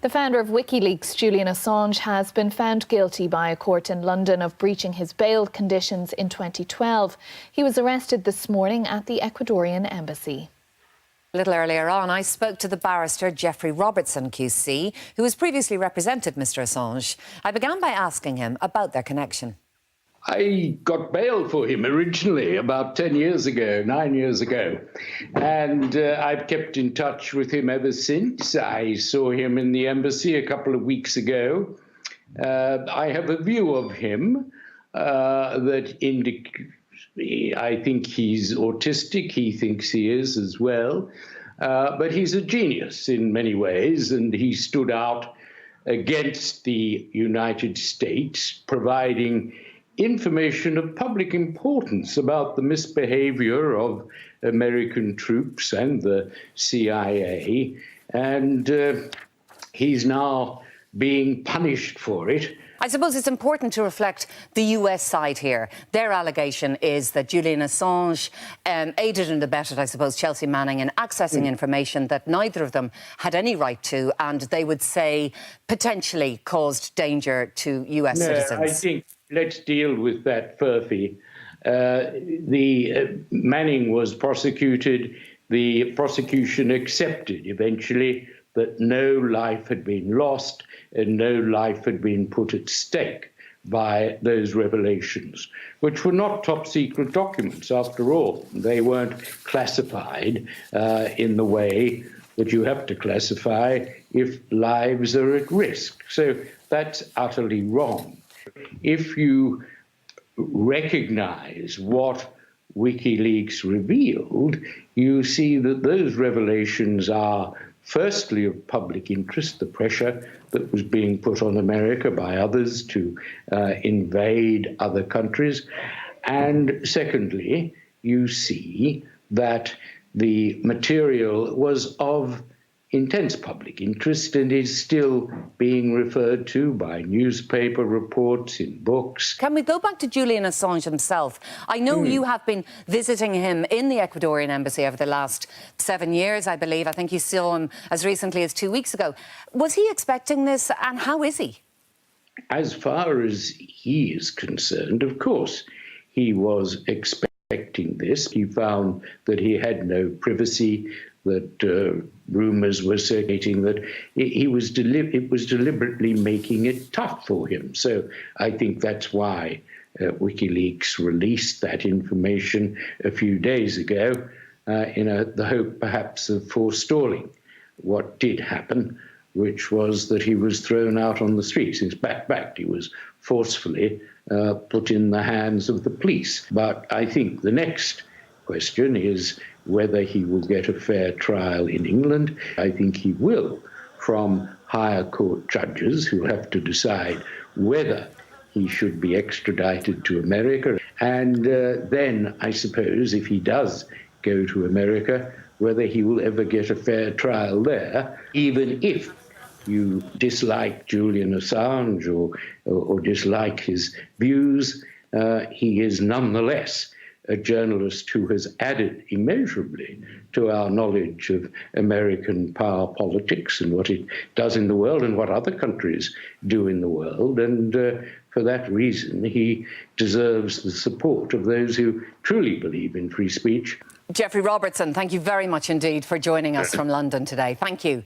The founder of WikiLeaks, Julian Assange, has been found guilty by a court in London of breaching his bail conditions in 2012. He was arrested this morning at the Ecuadorian embassy. A little earlier on, I spoke to the barrister Geoffrey Robertson QC, who has previously represented Mr Assange. I began by asking him about their connection. I got bail for him originally about 9 years ago. And I've kept in touch with him ever since. I saw him in the embassy a couple of weeks ago. I have a view of him that I think he's autistic. He thinks he is as well. But he's a genius in many ways, and he stood out against the United States, providing information of public importance about the misbehavior of American troops and the CIA, and he's now being punished for it. I suppose it's important to reflect the US side here. Their allegation is that Julian Assange aided and abetted, I suppose, Chelsea Manning in accessing information that neither of them had any right to, and they would say potentially caused danger to US citizens. I think let's deal with that further. Manning was prosecuted. The prosecution accepted eventually that no life had been lost and no life had been put at stake by those revelations, which were not top-secret documents, after all. They weren't classified in the way that you have to classify if lives are at risk. So that's utterly wrong. If you recognize what WikiLeaks revealed, you see that those revelations are firstly of public interest, the pressure that was being put on America by others to invade other countries. And secondly, you see that the material was of intense public interest and is still being referred to by newspaper reports, in books. Can we go back to Julian Assange himself? I know you have been visiting him in the Ecuadorian embassy over the last 7 years, I believe. I think you saw him as recently as 2 weeks ago. Was he expecting this, and how is he? As far as he is concerned, of course, he was expecting this. He found that he had no privacy, that rumours were circulating that it was deliberately making it tough for him. So I think that's why WikiLeaks released that information a few days ago in the hope perhaps of forestalling what did happen, which was that he was thrown out on the streets. In fact, he was forcefully put in the hands of the police. But I think the next question is whether he will get a fair trial in England. I think he will, from higher court judges who have to decide whether he should be extradited to America. And then, I suppose, if he does go to America, whether he will ever get a fair trial there, even if you dislike Julian Assange or dislike his views, he is nonetheless a journalist who has added immeasurably to our knowledge of American power politics and what it does in the world and what other countries do in the world. And for that reason, he deserves the support of those who truly believe in free speech. Geoffrey Robertson, thank you very much indeed for joining us from London today. Thank you.